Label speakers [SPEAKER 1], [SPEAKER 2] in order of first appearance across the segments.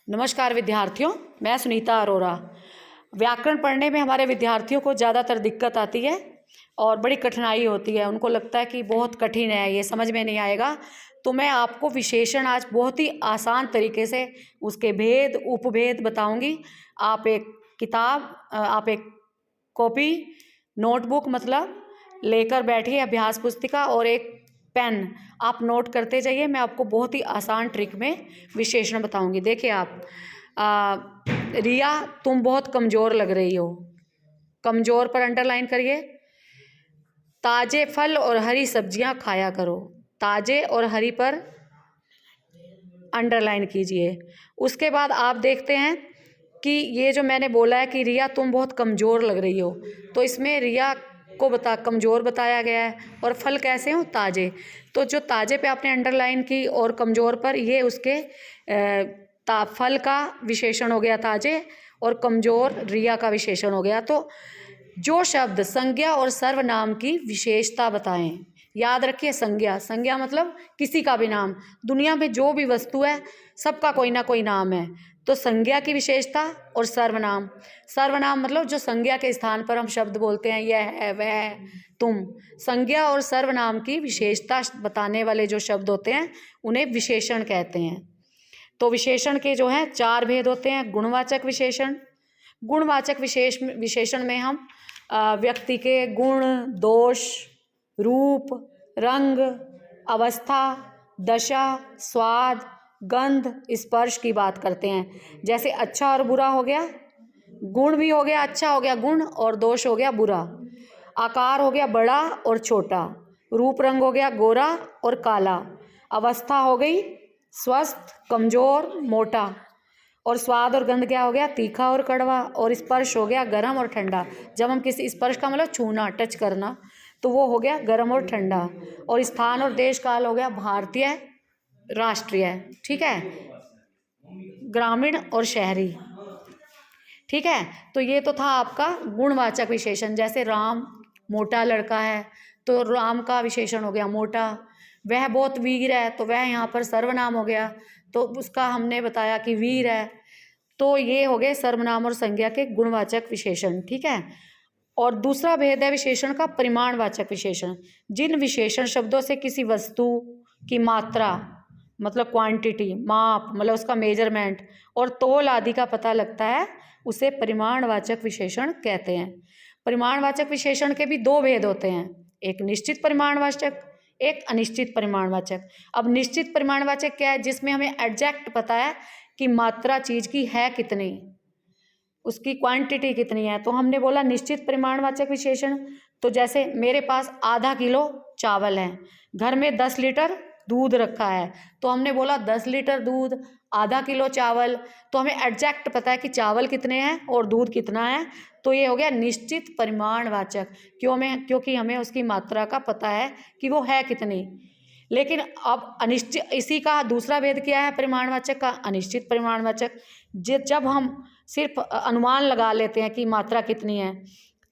[SPEAKER 1] नमस्कार विद्यार्थियों, मैं सुनीता अरोरा। व्याकरण पढ़ने में हमारे विद्यार्थियों को ज़्यादातर दिक्कत आती है और बड़ी कठिनाई होती है। उनको लगता है कि बहुत कठिन है, ये समझ में नहीं आएगा। तो मैं आपको विशेषण आज बहुत ही आसान तरीके से उसके भेद उपभेद बताऊंगी। आप एक कॉपी नोटबुक मतलब लेकर बैठिए, अभ्यास पुस्तिका और एक पेन, आप नोट करते जाइए। मैं आपको बहुत ही आसान ट्रिक में विशेषण बताऊंगी। देखिए आप, रिया तुम बहुत कमज़ोर लग रही हो। कमज़ोर पर अंडरलाइन करिए। ताजे फल और हरी सब्जियां खाया करो। ताजे और हरी पर अंडरलाइन कीजिए। उसके बाद आप देखते हैं कि ये जो मैंने बोला है कि रिया तुम बहुत कमज़ोर लग रही हो, तो इसमें रिया को कमज़ोर बताया गया है और फल कैसे हो, ताजे। तो जो ताजे पे आपने अंडरलाइन की और कमज़ोर पर, ये उसके फल का विशेषण हो गया ताजे, और कमज़ोर रिया का विशेषण हो गया। तो जो शब्द संज्ञा और सर्वनाम की विशेषता बताएं, याद रखिए। संज्ञा मतलब किसी का भी नाम। दुनिया में जो भी वस्तु है सबका कोई ना कोई नाम है। तो संज्ञा की विशेषता और सर्वनाम मतलब जो संज्ञा के स्थान पर हम शब्द बोलते हैं, यह है, वह है, तुम। संज्ञा और सर्वनाम की विशेषता बताने वाले जो शब्द होते हैं उन्हें विशेषण कहते हैं। तो विशेषण के जो हैं 4 भेद होते हैं। गुणवाचक विशेषण। गुणवाचक विशेषण में हम व्यक्ति के गुण, दोष, रूप, रंग, अवस्था, दशा, स्वाद, गंध, स्पर्श की बात करते हैं। जैसे अच्छा और बुरा हो गया, गुण भी हो गया, अच्छा हो गया गुण, और दोष हो गया बुरा। आकार हो गया बड़ा और छोटा। रूप रंग हो गया गोरा और काला। अवस्था हो गई स्वस्थ, कमज़ोर, मोटा। और स्वाद और गंध क्या हो गया, तीखा और कड़वा। और स्पर्श हो गया गर्म और ठंडा। जब हम किसी, स्पर्श का मतलब छूना, टच करना, तो वो हो गया गर्म और ठंडा। और स्थान और देश काल हो गया भारतीय, राष्ट्रीय, ठीक है, ग्रामीण और शहरी, ठीक है। तो ये तो था आपका गुणवाचक विशेषण। जैसे राम मोटा लड़का है, तो राम का विशेषण हो गया मोटा। वह बहुत वीर है, तो वह यहाँ पर सर्वनाम हो गया, तो उसका हमने बताया कि वीर है। तो ये हो गए सर्वनाम और संज्ञा के गुणवाचक विशेषण, ठीक है। और दूसरा भेद है विशेषण का परिमाणवाचक विशेषण। जिन विशेषण शब्दों से किसी वस्तु की मात्रा मतलब क्वांटिटी, माप मतलब उसका मेजरमेंट, और तोल आदि का पता लगता है, उसे परिमाणवाचक विशेषण कहते हैं। परिमाणवाचक विशेषण के भी 2 भेद होते हैं, एक निश्चित परिमाणवाचक, एक अनिश्चित परिमाणवाचक। अब निश्चित परिमाणवाचक क्या है, जिसमें हमें एग्जैक्ट पता है कि मात्रा चीज़ की है कितनी, उसकी क्वांटिटी कितनी है। तो हमने बोला निश्चित परिमाणवाचक विशेषण। तो जैसे मेरे पास आधा किलो चावल है, घर में 10 लीटर दूध रखा है, तो हमने बोला 10 लीटर दूध, आधा किलो चावल। तो हमें एग्जैक्ट पता है कि चावल कितने हैं और दूध कितना है। तो ये हो गया निश्चित परिमाणवाचक। क्योंकि हमें उसकी मात्रा का पता है कि वो है कितनी। लेकिन अब अनिश्चित, इसी का दूसरा भेद क्या है परिमाणवाचक का, अनिश्चित परिमाणवाचक। जब हम सिर्फ अनुमान लगा लेते हैं कि मात्रा कितनी है,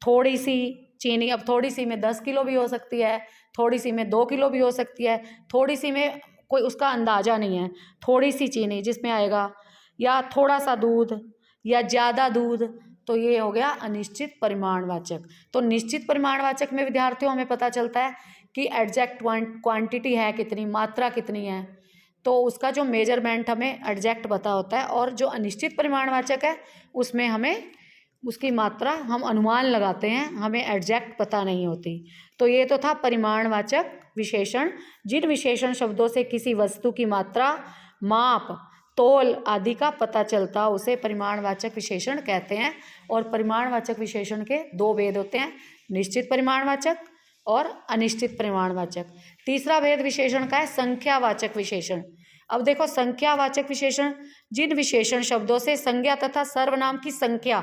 [SPEAKER 1] थोड़ी सी चीनी, अब थोड़ी सी में 10 किलो भी हो सकती है, थोड़ी सी में 2 किलो भी हो सकती है, थोड़ी सी में कोई उसका अंदाज़ा नहीं है। थोड़ी सी चीनी जिसमें आएगा, या थोड़ा सा दूध, या ज़्यादा दूध, तो ये हो गया अनिश्चित परिमाणवाचक। तो निश्चित परिमाणवाचक में विद्यार्थियों हमें पता चलता है कि एग्जैक्ट क्वांटिटी है कितनी, मात्रा कितनी है, तो उसका जो मेजरमेंट हमें एग्जैक्ट पता होता है। और जो अनिश्चित परिमाणवाचक है उसमें हमें उसकी मात्रा हम अनुमान लगाते हैं, हमें एग्जैक्ट पता नहीं होती। तो ये तो था परिमाणवाचक विशेषण। जिन विशेषण शब्दों से किसी वस्तु की मात्रा, माप, तोल आदि का पता चलता, उसे परिमाणवाचक विशेषण कहते हैं। और परिमाणवाचक विशेषण के 2 भेद होते हैं, निश्चित परिमाणवाचक और अनिश्चित परिमाणवाचक। तीसरा भेद विशेषण का है संख्यावाचक विशेषण। अब देखो, संख्यावाचक विशेषण, जिन विशेषण शब्दों से संज्ञा तथा सर्वनाम की संख्या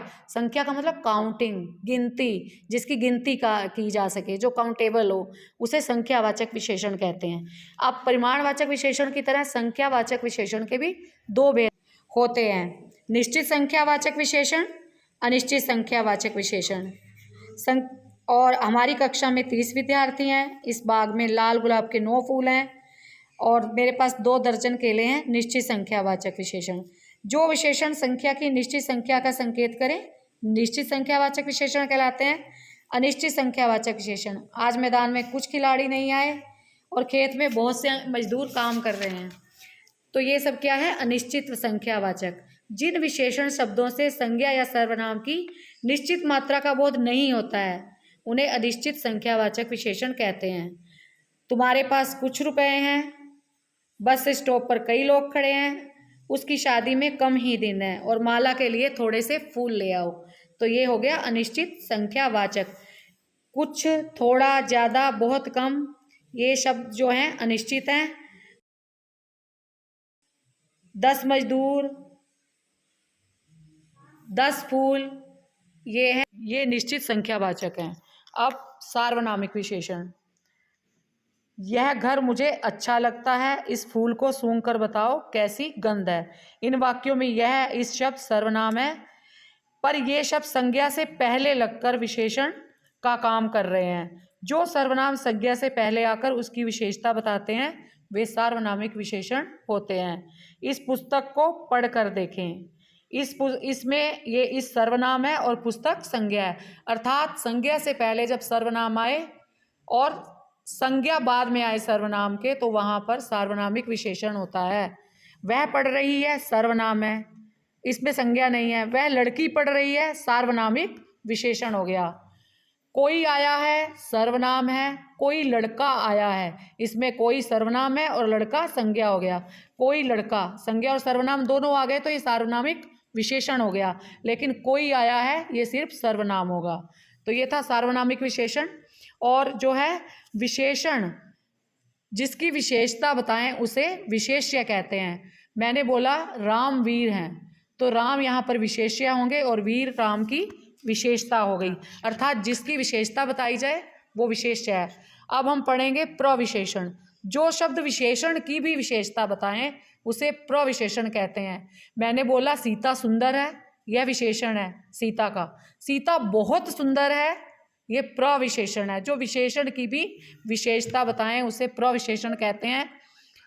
[SPEAKER 1] का मतलब काउंटिंग, गिनती, जिसकी गिनती की जा सके, जो काउंटेबल हो, उसे संख्यावाचक विशेषण कहते हैं। अब परिमाणवाचक विशेषण की तरह संख्यावाचक विशेषण के भी 2 भेद होते हैं, निश्चित संख्यावाचक विशेषण, अनिश्चित संख्यावाचक विशेषण। और हमारी कक्षा में 30 विद्यार्थी हैं। इस बाग में लाल गुलाब के 9 फूल हैं और मेरे पास 2 दर्जन केले हैं। निश्चित संख्यावाचक विशेषण। जो विशेषण संख्या की निश्चित संख्या का संकेत करें निश्चित संख्यावाचक विशेषण कहलाते हैं। अनिश्चित संख्यावाचक विशेषण, आज मैदान में कुछ खिलाड़ी नहीं आए और खेत में बहुत से मजदूर काम कर रहे हैं, तो ये सब क्या है, अनिश्चित संख्यावाचक। जिन विशेषण शब्दों से संज्ञा या सर्वनाम की निश्चित मात्रा का बोध नहीं होता है उन्हें अनिश्चित संख्यावाचक विशेषण कहते हैं। तुम्हारे पास कुछ रुपए हैं, बस स्टॉप पर कई लोग खड़े हैं, उसकी शादी में कम ही दिन है और माला के लिए थोड़े से फूल ले आओ, तो ये हो गया अनिश्चित संख्यावाचक। कुछ, थोड़ा, ज़्यादा, बहुत कम, ये शब्द जो हैं अनिश्चित हैं। 10 मजदूर, 10 फूल, ये निश्चित संख्यावाचक हैं। अब सार्वनामिक विशेषण, यह घर मुझे अच्छा लगता है, इस फूल को सूंघ कर बताओ कैसी गंध है। इन वाक्यों में यह इस शब्द सर्वनाम है, पर ये शब्द संज्ञा से पहले लगकर विशेषण का काम कर रहे हैं। जो सर्वनाम संज्ञा से पहले आकर उसकी विशेषता बताते हैं वे सार्वनामिक विशेषण होते हैं। इस पुस्तक को पढ़कर देखें, इसमें ये इस सर्वनाम है और पुस्तक संज्ञा है, अर्थात संज्ञा से पहले जब सर्वनाम आए और संज्ञा बाद में आए सर्वनाम के, तो वहाँ पर सार्वनामिक विशेषण होता है। वह पढ़ रही है, सर्वनाम है, इसमें संज्ञा नहीं है। वह लड़की पढ़ रही है, सार्वनामिक विशेषण हो गया। कोई आया है, सर्वनाम है। कोई लड़का आया है, इसमें कोई सर्वनाम है और लड़का संज्ञा हो गया। कोई लड़का, संज्ञा और सर्वनाम दोनों आ गए तो ये सार्वनामिक विशेषण हो गया, लेकिन कोई आया है ये सिर्फ सर्वनाम होगा। तो ये था सार्वनामिक विशेषण। और जो है विशेषण जिसकी विशेषता बताएं उसे विशेष्य कहते हैं। मैंने बोला राम वीर हैं, तो राम यहाँ पर विशेष्य होंगे और वीर राम की विशेषता हो गई, अर्थात जिसकी विशेषता बताई जाए वो विशेष्य है। अब हम पढ़ेंगे प्रविशेषण। जो शब्द विशेषण की भी विशेषता बताएं उसे प्रविशेषण कहते हैं। मैंने बोला सीता सुंदर है, यह विशेषण है सीता का। सीता बहुत सुंदर है, ये प्रविशेषण है। जो विशेषण की भी विशेषता बताएं उसे प्रविशेषण कहते हैं।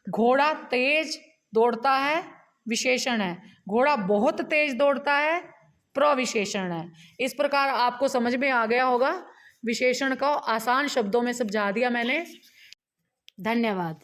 [SPEAKER 1] घोड़ा तेज दौड़ता है, विशेषण है। घोड़ा बहुत तेज दौड़ता है, प्रविशेषण है। इस प्रकार आपको समझ में आ गया होगा, विशेषण को आसान शब्दों में समझा दिया मैंने। धन्यवाद।